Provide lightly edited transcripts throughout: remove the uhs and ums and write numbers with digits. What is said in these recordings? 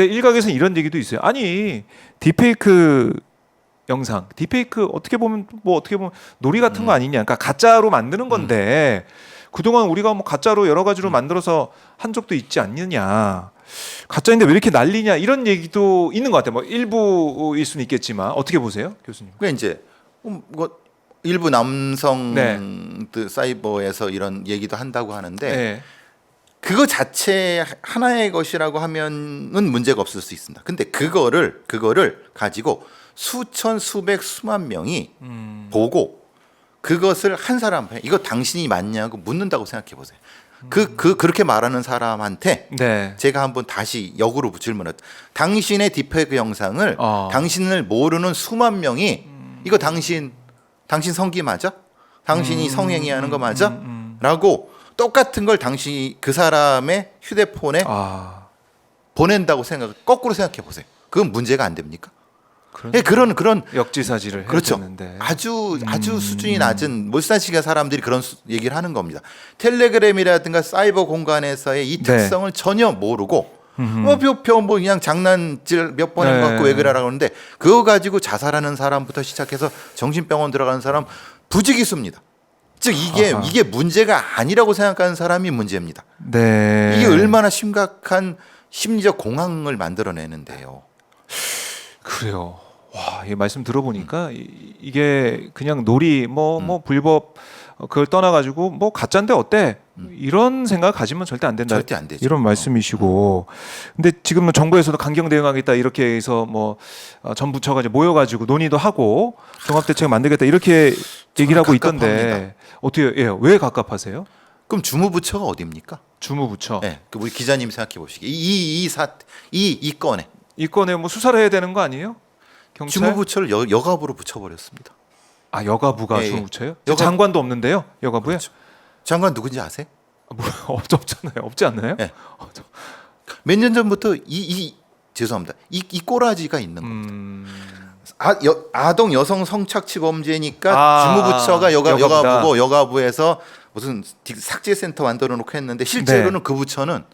근데 일각에서는 이런 얘기도 있어요. 아니 딥페이크 영상, 딥페이크 어떻게 보면 놀이 같은 거 아니냐. 그러니까 가짜로 만드는 건데 그동안 우리가 뭐 가짜로 여러 가지로 만들어서 한 적도 있지 않느냐. 가짜인데 왜 이렇게 난리냐 이런 얘기도 있는 것 같아요. 뭐 일부일 수는 있겠지만 어떻게 보세요, 교수님? 그러니까 이제 뭐 일부 남성 네. 사이버에서 이런 얘기도 한다고 하는데 네. 그거 자체 하나의 것이라고 하면은 문제가 없을 수 있습니다. 근데 그거를 가지고 수천 수백 수만 명이 보고 그것을 한 사람한테 이거 당신이 맞냐고 묻는다고 생각해 보세요. 그렇게 말하는 사람한테 네. 제가 한번 다시 역으로 질문을 당신의 딥페이크 영상을 당신을 모르는 수만 명이 이거 당신 성기 맞아? 당신이 성행위하는 거 맞아? 라고 똑같은 걸 당신이 그 사람의 휴대폰에 보낸다고 거꾸로 생각해 보세요. 그건 문제가 안 됩니까? 그런 역지사지를 그렇죠. 해야 되는데 아주 수준이 낮은 몰살시간 사람들이 그런 얘기를 하는 겁니다. 텔레그램이라든가 사이버 공간에서의 이 특성을 전혀 모르고 뭐 그냥 장난질 몇 번 해갖고 왜 그러라고 하는데 그거 가지고 자살하는 사람부터 시작해서 정신병원 들어가는 사람 부지기수입니다. 즉 이게 문제가 아니라고 생각하는 사람이 문제입니다. 네. 이게 얼마나 심각한 심리적 공황을 만들어내는데요. 그래요. 와, 이 말씀 들어보니까 이게 그냥 놀이 뭐 불법 그걸 떠나가지고 뭐 가짜인데 어때? 이런 생각 가지면 절대 안 된다. 절대 안 되죠. 이런 말씀이시고. 근데 지금 정부에서도 강경 대응하겠다 이렇게 해서 뭐 전 부처가 이제 모여가지고 논의도 하고 종합대책 만들겠다 이렇게 얘기를 하고 있던데 어떻게 왜 갑갑하세요? 그럼 주무부처가 어디입니까? 주무부처. 네, 우리 기자님 생각해 보시기 이 건에 뭐 수사를 해야 되는 거 아니에요? 경찰? 주무부처를 여가부로 붙여버렸습니다. 아 여가부가 예, 주무부처예요? 여가- 장관도 없는데요? 여가부에? 그렇죠. 장관 누군지 아세요? 뭐 없잖아요. 없지 않나요? 네. 몇 년 전부터 죄송합니다. 이 꼬라지가 있는 겁니다. 아동 여성 성착취 범죄니까 주무부처가 여가부다. 여가부에서 무슨 삭제센터 만들어 놓고 했는데 실제로는 그 부처는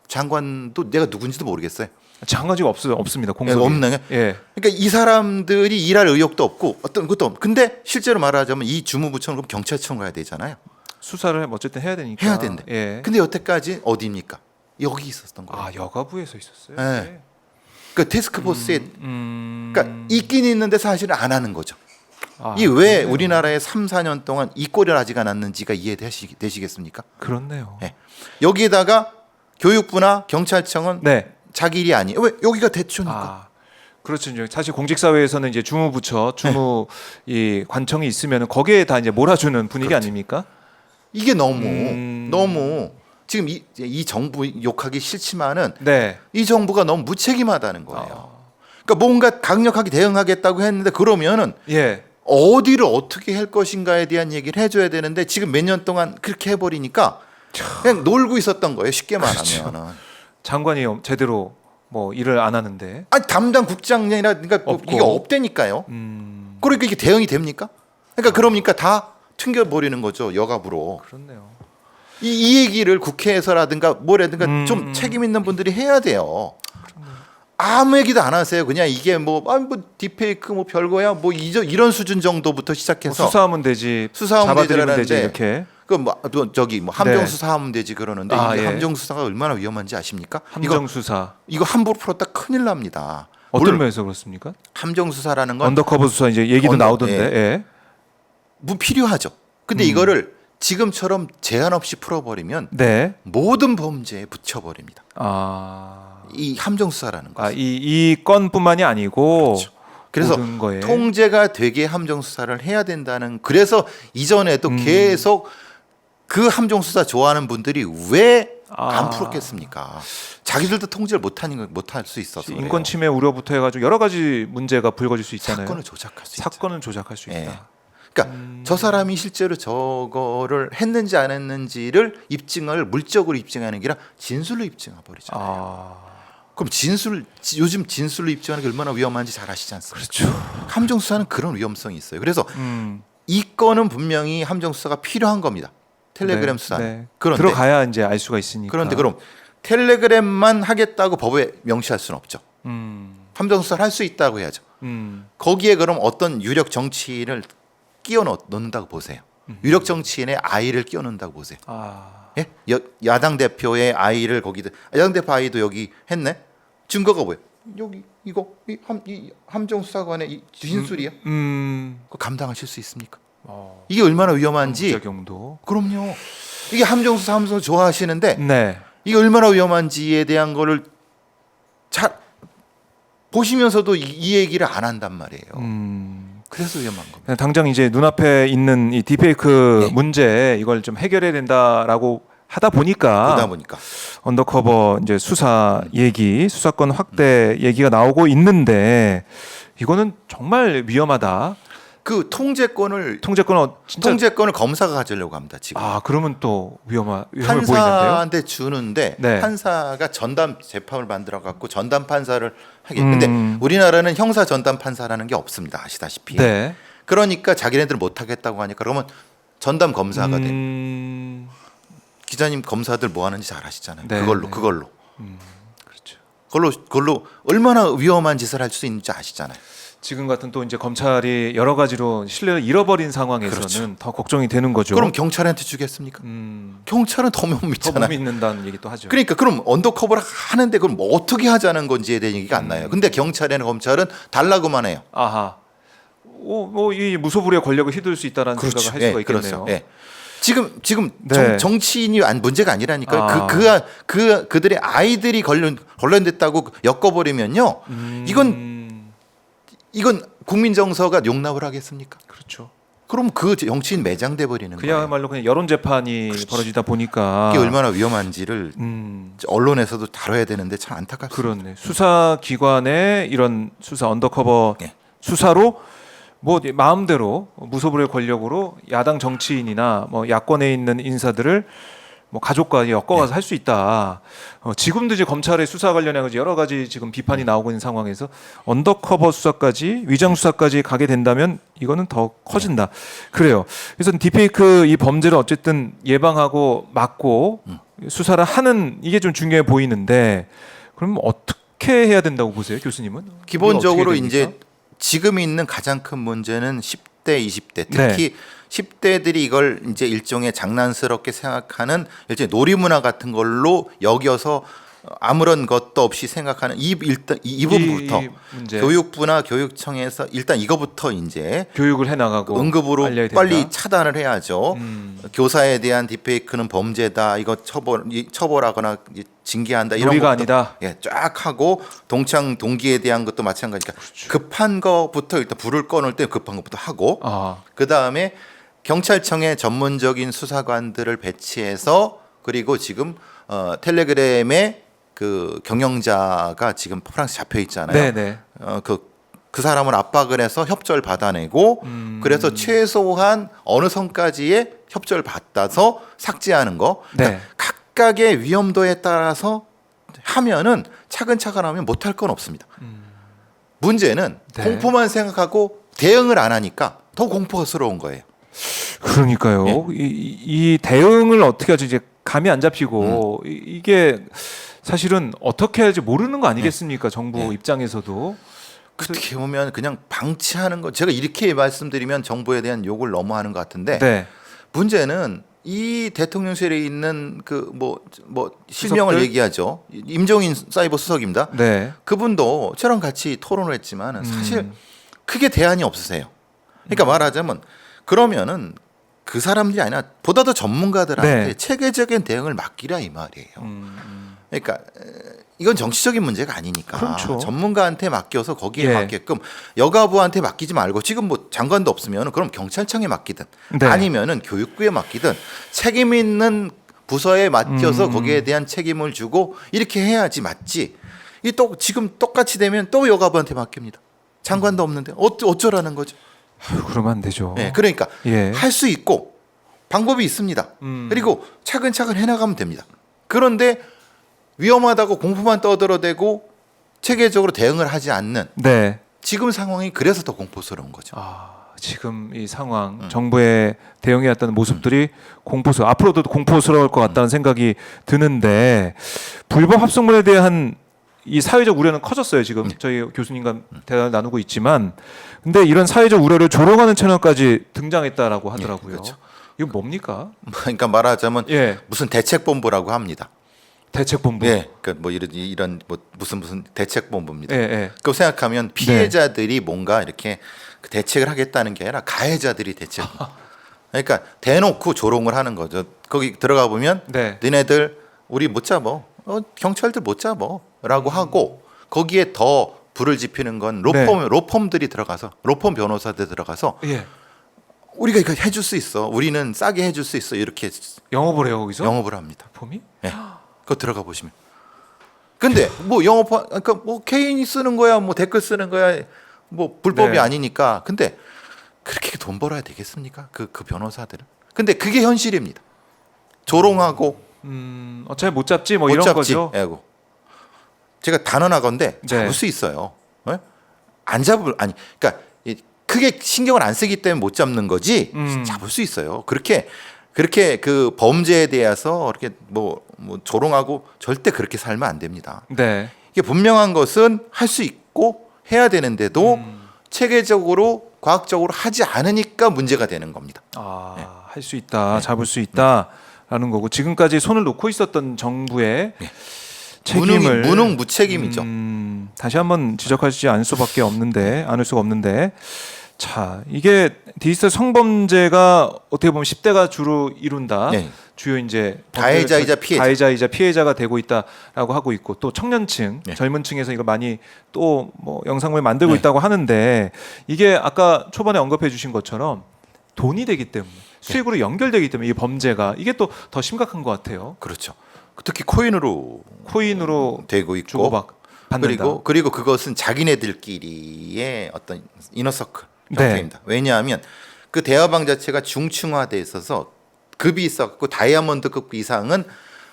장관도 내가 누군지도 모르겠어요. 장관 지금 없습니다. 공석이. 없나요? 예. 그러니까 이 사람들이 일할 의욕도 없고 어떤 것도 없고 근데 실제로 말하자면 이 주무부처는 그럼 경찰청 가야 되잖아요. 수사를 어쨌든 해야 되니까. 해야 된대. 예. 근데 여태까지 어디입니까? 여기 있었던 거예요. 아 여가부에서 있었어요. 네. 그러니까 테스크포스에 그러니까 있긴 있는데 사실은 안 하는 거죠. 이 왜 그렇네요. 우리나라에 3, 4년 동안 이 꼴을 하지가 않았는지가 이해되시겠습니까? 그렇네요. 네. 여기에다가 교육부나 경찰청은 네. 자기 일이 아니에요. 왜 여기가 대처니까. 그렇죠. 이제 사실 공직사회에서는 이제 주무부처, 이 관청이 있으면 거기에 다 이제 몰아주는 분위기 그렇죠. 아닙니까? 이게 너무 지금 이 정부 욕하기 싫지만은 네. 이 정부가 너무 무책임하다는 거예요. 그러니까 뭔가 강력하게 대응하겠다고 했는데 그러면은 예. 어디를 어떻게 할 것인가에 대한 얘기를 해줘야 되는데 지금 몇 년 동안 그렇게 해버리니까 그냥 놀고 있었던 거예요. 쉽게 말하면. 장관이 제대로 뭐 일을 안 하는데. 아니 담당 국장이라든가 없고. 이게 없다니까요. 그러니까 이게 대응이 됩니까? 그러니까 다 튕겨버리는 거죠. 여가부로. 그렇네요. 이 얘기를 국회에서라든가 뭐라든가 좀 책임 있는 분들이 해야 돼요. 아무 얘기도 안 하세요. 그냥 이게 뭐 딥페이크 뭐 별거야 뭐 이런 수준 정도부터 시작해서 뭐 수사하면 되지. 수사하면 잡아들이면 되지 되지 이렇게. 함정 네. 수사하면 되지 그러는데 아, 이게 예. 함정 수사가 얼마나 위험한지 아십니까? 함정 수사. 이거 함부로 풀었다 큰일 납니다. 어떤 물론 면에서 그렇습니까? 함정 수사라는 건 언더커버 수사 이제 얘기도 나오던데. 예. 필요하죠. 근데 이거를 지금처럼 제한 없이 풀어버리면 네. 모든 범죄에 붙여버립니다. 아. 이 함정 수사라는 거. 이 건뿐만이 아니고 그렇죠. 그래서 모든 거에. 통제가 되게 함정 수사를 해야 된다는. 그래서 이전에도 계속 그 함정 수사 좋아하는 분들이 왜 안 풀었겠습니까? 자기들도 통제를 못할 수 있어서. 인권 그래요. 침해 우려부터 해가지고 여러 가지 문제가 불거질 수 있잖아요. 사건을 조작할 수 있죠. 사건을 조작할 수 있다. 예. 그러니까 저 사람이 실제로 저거를 했는지 안 했는지를 물적으로 입증하는 게 아니라 진술로 입증해 버리잖아요. 그럼 요즘 진술로 입증하는 게 얼마나 위험한지 잘 아시지 않습니까? 그렇죠. 함정 수사는 그런 위험성이 있어요. 그래서 이 건은 분명히 함정 수사가 필요한 겁니다. 텔레그램 수사. 네. 그런데 들어가야 이제 알 수가 있으니까. 그런데 그럼 텔레그램만 하겠다고 법에 명시할 수는 없죠. 함정 수사를 할 수 있다고 해야죠. 거기에 그럼 어떤 유력 정치인을 끼워 넣는다고 보세요. 유력 정치인의 아이를 끼워 넣는다고 보세요. 예? 야당 대표의 아이를 거기다, 야당 대표 아이도 여기 했네. 증거가 뭐예요? 여기 이거 이 함정 수사관의 이 진술이야. 그거 감당하실 수 있습니까? 이게 얼마나 위험한지. 부작용도. 그럼요. 이게 함정 수사 하면서 좋아하시는데 네. 이게 얼마나 위험한지에 대한 거를 잘 보시면서도 이 얘기를 안 한단 말이에요. 그래서 위험한 겁니다. 당장 이제 눈앞에 있는 이 딥페이크 네. 문제 이걸 좀 해결해야 된다라고 하다 보니까 언더커버 이제 수사 얘기, 수사권 확대 얘기가 나오고 있는데 이거는 정말 위험하다. 그 통제권을 진짜 검사가 가지려고 합니다. 지금. 그러면 또 위험해 보이는데요. 판사한테 주는데 네. 판사가 전담 재판을 만들어 갖고 전담 판사를 하게. 근데 우리나라는 형사 전담 판사라는 게 없습니다. 아시다시피. 네. 그러니까 자기네들은 못 하겠다고 하니까 그러면 전담 검사가 돼. 기자님 검사들 뭐 하는지 잘 아시잖아요. 네, 그걸로. 그렇죠. 그걸로 얼마나 위험한 짓을 할 수 있는지 아시잖아요. 지금 같은 또 이제 검찰이 여러 가지로 신뢰를 잃어버린 상황에서는 그렇죠. 더 걱정이 되는 거죠. 그럼 경찰한테 주겠습니까? 경찰은 더 못 더 믿잖아요. 못 믿는다는 얘기도 하죠. 그러니까 그럼 언더커버를 하는데 그럼 뭐 어떻게 하자는 건지에 대한 얘기가 안 나요. 근데 경찰이나 검찰은 달라고만 해요. 아하. 이 무소불위의 권력을 휘둘 수 있다라는 생각을 할 수가 있겠네요. 그렇죠. 예. 지금 네. 정치인이 문제가 아니라니까요. 아. 그들의 아이들이 관련됐다고 엮어버리면요. 이건 국민 정서가 용납을 하겠습니까? 그렇죠. 그럼 그 정치인 매장돼 버리는 거예요. 그야말로 그냥 여론 재판이 벌어지다 보니까 이게 얼마나 위험한지를 언론에서도 다뤄야 되는데 참 안타깝습니다. 그렇네. 수사 기관의 이런 수사 언더커버 예. 수사로 뭐 마음대로 무소불위의 권력으로 야당 정치인이나 뭐 야권에 있는 인사들을 뭐 가족과 엮어가서 할 수 있다. 지금도 이제 검찰의 수사 관련해서 여러 가지 지금 비판이 나오고 있는 상황에서 언더커버 수사까지 위장 수사까지 가게 된다면 이거는 더 커진다. 그래요. 그래서 딥페이크 이 범죄를 어쨌든 예방하고 막고 수사를 하는 이게 좀 중요해 보이는데 그럼 어떻게 해야 된다고 보세요, 교수님은? 기본적으로 어떻게 됩니까? 이제 지금 있는 가장 큰 문제는 10대, 20대 특히 10대들이 이걸 이제 일종의 장난스럽게 생각하는 일종의 놀이문화 같은 걸로 여겨서 아무런 것도 없이 생각하는 이 부분부터 문제. 교육부나 교육청에서 일단 이거부터 이제 교육을 해 나가고 응급으로 알려야 된다. 빨리 차단을 해야죠. 교사에 대한 딥페이크는 범죄다. 이거 처벌하거나 징계한다. 이런 놀이가 것도 아니다. 쫙 하고 동기에 대한 것도 마찬가지니까 그렇죠. 급한 거부터 일단 불을 꺼놓을 때 급한 것부터 하고 그 다음에 경찰청의 전문적인 수사관들을 배치해서 그리고 지금 텔레그램에 그 경영자가 지금 프랑스 잡혀 있잖아요. 네네. 그 사람을 압박을 해서 협조를 받아내고 그래서 최소한 어느 선까지의 협조를 받아서 삭제하는 거. 그러니까 각각의 위험도에 따라서 하면은 차근차근 하면 못할 건 없습니다. 문제는 공포만 생각하고 대응을 안 하니까 더 공포스러운 거예요. 그러니까요. 이 대응을 어떻게 하지 이제 감이 안 잡히고 이게 사실은 어떻게 해야 할지 모르는 거 아니겠습니까? 정부 입장에서도. 어떻게 보면 그냥 방치하는 거. 제가 이렇게 말씀드리면 정부에 대한 욕을 너무 하는 것 같은데 문제는 이 대통령실에 있는 그 뭐 실명을 얘기하죠. 임종인 사이버 수석입니다. 그분도 저랑 같이 토론을 했지만 사실 크게 대안이 없으세요. 그러니까 말하자면 그러면은 그 사람들이 아니라 보다 더 전문가들한테 체계적인 대응을 맡기라 이 말이에요. 그러니까 이건 정치적인 문제가 아니니까 그렇죠. 전문가한테 맡겨서 거기에 맞게끔 여가부한테 맡기지 말고 지금 뭐 장관도 없으면 그럼 경찰청에 맡기든 아니면은 교육부에 맡기든 책임 있는 부서에 맡겨서 거기에 대한 책임을 주고 이렇게 해야지 맞지. 이 또 지금 똑같이 되면 또 여가부한테 맡깁니다. 장관도 없는데 어쩌라는 거죠. 그러면 안 되죠. 그러니까 할 수 있고 방법이 있습니다. 그리고 차근차근 해나가면 됩니다. 그런데 위험하다고 공포만 떠들어대고 체계적으로 대응을 하지 않는 지금 상황이 그래서 더 공포스러운 거죠. 지금 이 상황 정부의 대응해왔다는 모습들이 공포스러워 앞으로도 공포스러울 것 같다는 생각이 드는데 불법 합성물에 대한 이 사회적 우려는 커졌어요. 지금 저희 교수님과 대화를 나누고 있지만 근데 이런 사회적 우려를 조롱하는 채널까지 등장했다라고 하더라고요. 그렇죠. 이건 뭡니까? 그러니까 말하자면 예, 무슨 대책본부라고 합니다. 대책본부. 예, 그러니까 뭐 이런 뭐 무슨 대책본부입니다. 예, 예. 그거 생각하면 피해자들이 뭔가 이렇게 그 대책을 하겠다는 게 아니라 가해자들이 대책. 그러니까 대놓고 조롱을 하는 거죠. 거기 들어가 보면 네. 너네들 우리 못 잡어. 경찰들 못 잡어라고 하고 거기에 더 불을 지피는 건 로펌들이 들어가서 로펌 변호사들 들어가서 예. 우리가 이거 해줄 수 있어. 우리는 싸게 해줄 수 있어. 이렇게 영업을 해요 거기서? 영업을 합니다. 폼이? 예. 그거 들어가 보시면. 근데 뭐 그러니까 뭐 개인이 쓰는 거야, 뭐 댓글 쓰는 거야, 뭐 불법이 네. 아니니까. 근데 그렇게 돈 벌어야 되겠습니까? 그 변호사들은. 근데 그게 현실입니다. 조롱하고 어차피 못 잡지 뭐 못 이런 잡지. 거죠. 에고. 제가 단언하건데 잡을 네. 수 있어요. 예? 안 잡을 아니, 그러니까 크게 신경을 안 쓰기 때문에 못 잡는 거지. 잡을 수 있어요. 그렇게 그 범죄에 대해서 이렇게 뭐 조롱하고 절대 그렇게 살면 안 됩니다. 네. 이게 분명한 것은 할 수 있고 해야 되는데도 체계적으로 과학적으로 하지 않으니까 문제가 되는 겁니다. 할 수 있다, 잡을 수 있다라는 거고 지금까지 손을 놓고 있었던 정부의 책임을 무능무책임이죠. 다시 한번 지적하지 않을 수밖에 없는데 않을 수가 없는데 자 이게 디지털 성범죄가 어떻게 보면 10대가 주로 이룬다. 네. 주요 이제 가해자이자 피해자가 되고 있다라고 하고 있고 또 청년층, 네. 젊은층에서 이거 많이 또 뭐 영상물 만들고 네. 있다고 하는데 이게 아까 초반에 언급해 주신 것처럼 돈이 되기 때문에 수익으로 연결되기 때문에 이 범죄가 이게 또 더 심각한 것 같아요. 그렇죠. 특히 코인으로 되고 있고 주고받 받는다. 그리고 그것은 자기네들끼리의 어떤 이너서클 네. 형태입니다. 왜냐하면 그 대화방 자체가 중층화돼 있어서 급이 있었고 다이아몬드급 이상은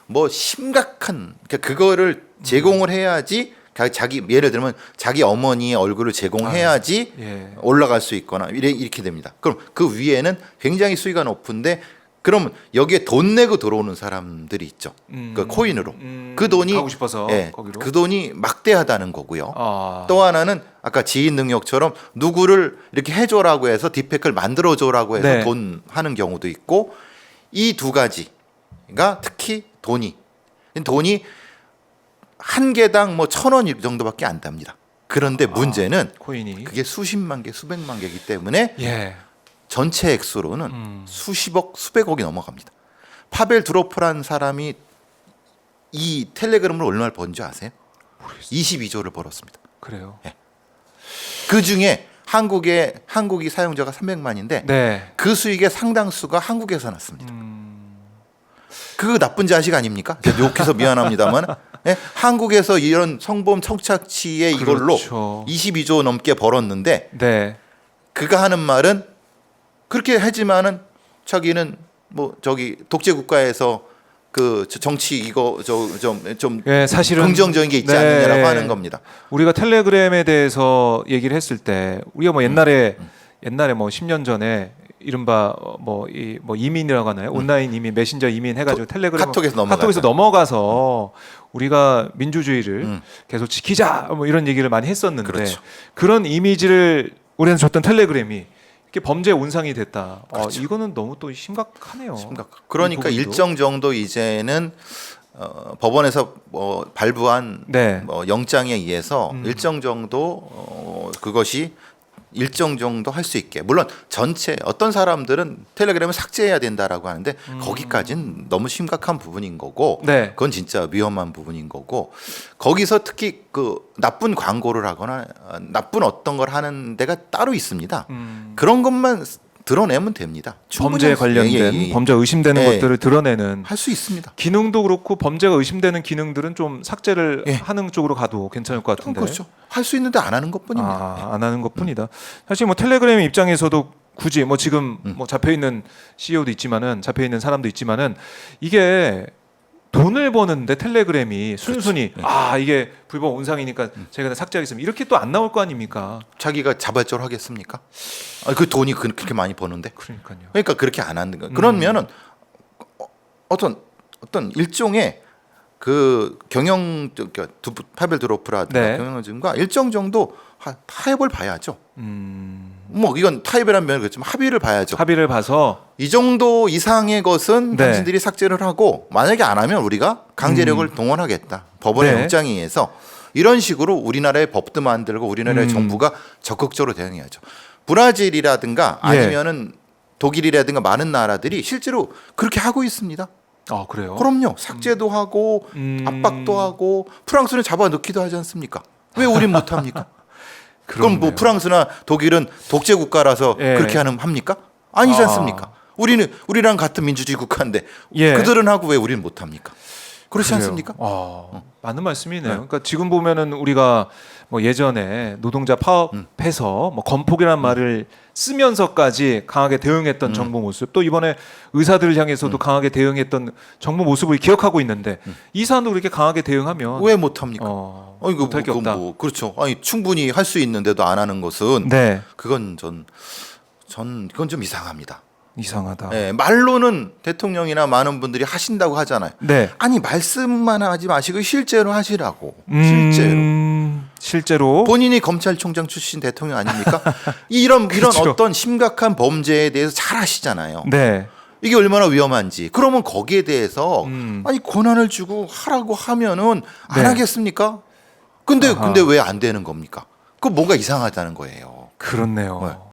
뭐 심각한 그러니까 그거를 제공을 해야지 자기 예를 들면 자기 어머니의 얼굴을 제공해야지 예. 올라갈 수 있거나 이렇게 됩니다. 그럼 그 위에는 굉장히 수위가 높은데 그러면 여기에 돈 내고 들어오는 사람들이 있죠. 그 코인으로 그 돈이 가고 싶어서 거기로. 그 돈이 막대하다는 거고요. 아. 또 하나는 아까 지인 능력처럼 누구를 이렇게 해줘라고 해서 딥팩을 만들어줘라고 해서 네. 돈 하는 경우도 있고 이 두 가지가 특히 돈이 한 개당 뭐 1,000원 정도밖에 안 답니다. 그런데 문제는 코인이 그게 수십만 개, 수백만 개이기 때문에 예. 전체 액수로는 수십억, 수백억이 넘어갑니다. 파벨 드로프라는 사람이 이 텔레그램을 얼마를 번지 아세요? 22조를 벌었습니다. 그래요. 그 중에 한국이 사용자가 300만인데 네. 그 수익의 상당수가 한국에서 났습니다. 그거 나쁜 자식 아닙니까? 욕해서 미안합니다만 한국에서 이런 성범 청착취에 이걸로 그렇죠. 22조 넘게 벌었는데 네. 그가 하는 말은 그렇게 하지만은 자기는 뭐 저기 독재 국가에서 그 정치 이거 좀 예, 사실은 긍정적인 게 있지 네. 않느냐라고 하는 겁니다. 우리가 텔레그램에 대해서 얘기를 했을 때 우리가 뭐 옛날에 뭐 10년 전에 이른바 뭐 이민이라고 하나요? 온라인 이민, 메신저 이민 해가지고 텔레그램 카톡에서 넘어가서 우리가 민주주의를 계속 지키자 뭐 이런 얘기를 많이 했었는데 그렇죠. 그런 이미지를 우리한테 줬던 텔레그램이 이렇게 범죄 온상이 됐다. 그렇죠. 이거는 너무 또 심각하네요. 그러니까 이 부분도. 일정 정도 이제는 법원에서 발부한 네. 영장에 의해서 일정 정도 그것이 일정 정도 할 수 있게 물론 전체 어떤 사람들은 텔레그램을 삭제해야 된다라고 하는데 거기까지는 너무 심각한 부분인 거고 네. 그건 진짜 위험한 부분인 거고 거기서 특히 그 나쁜 광고를 하거나 나쁜 어떤 걸 하는 데가 따로 있습니다. 그런 것만 드러내면 됩니다. 범죄에 관련된 범죄 의심되는 것들을 드러내는 할 수 있습니다. 기능도 그렇고 범죄가 의심되는 기능들은 좀 삭제를 하는 쪽으로 가도 괜찮을 것 같은데. 그렇죠. 할 수 있는데 안 하는 것뿐입니다. 안 하는 것뿐이다. 사실 뭐 텔레그램 입장에서도 굳이 뭐 지금 뭐 잡혀 있는 CEO도 있지만은 잡혀 있는 사람도 있지만은 이게 돈을 버는데 텔레그램이 순순히 네. 아 이게 불법 온상이니까 제가 그냥 삭제하겠습니다. 이렇게 또 안 나올 거 아닙니까? 자기가 자발적으로 하겠습니까? 그 돈이 그렇게 많이 버는데. 그러니까요. 그러니까 그렇게 안 하는 거예요. 그러면은 어떤 일종의 그 경영 파벨 드로프라든가 네. 경영진과 일정 정도 타협을 봐야죠. 뭐 이건 타협이라는 면을 그렇지만 합의를 봐야죠. 합의를 봐서 이 정도 이상의 것은 네. 당신들이 삭제를 하고 만약에 안 하면 우리가 강제력을 동원하겠다. 법원의 네. 영장에 의해서 이런 식으로 우리나라의 법도 만들고 우리나라의 정부가 적극적으로 대응해야죠. 브라질이라든가 예. 아니면은 독일이라든가 많은 나라들이 실제로 그렇게 하고 있습니다. 아 그래요? 그럼요. 삭제도 하고 압박도 하고 프랑스는 잡아넣기도 하지 않습니까? 왜 우린 못 합니까? 그럼 뭐 그렇네요. 프랑스나 독일은 독재 국가라서 예. 그렇게 합니까? 아니지 아. 않습니까? 우리랑 같은 민주주의 국가인데 예. 그들은 하고 왜 우리는 못 합니까? 그렇지 그래요. 않습니까? 맞는 말씀이네요. 그러니까 지금 보면은 우리가 뭐 예전에 노동자 파업해서 뭐 건폭이라는 말을 쓰면서까지 강하게 대응했던 정부 모습, 또 이번에 의사들을 향해서도 강하게 대응했던 정부 모습을 기억하고 있는데 이 사안도 그렇게 강하게 대응하면 왜 못 합니까? 이거 못할 게 없다. 그렇죠. 아니 충분히 할 수 있는데도 안 하는 것은 네, 그건 그건 좀 이상합니다. 이상하다. 예, 말로는 대통령이나 많은 분들이 하신다고 하잖아요. 네, 아니 말씀만 하지 마시고 실제로 하시라고. 실제로. 실제로 본인이 검찰총장 출신 대통령 아닙니까? 이런 그렇죠. 어떤 심각한 범죄에 대해서 잘 아시잖아요. 네, 이게 얼마나 위험한지. 그러면 거기에 대해서 음. 아니 권한을 주고 하라고 하면은 안 네. 하겠습니까? 근데 아하. 왜 안 되는 겁니까? 그 뭔가 이상하다는 거예요. 그렇네요. 네.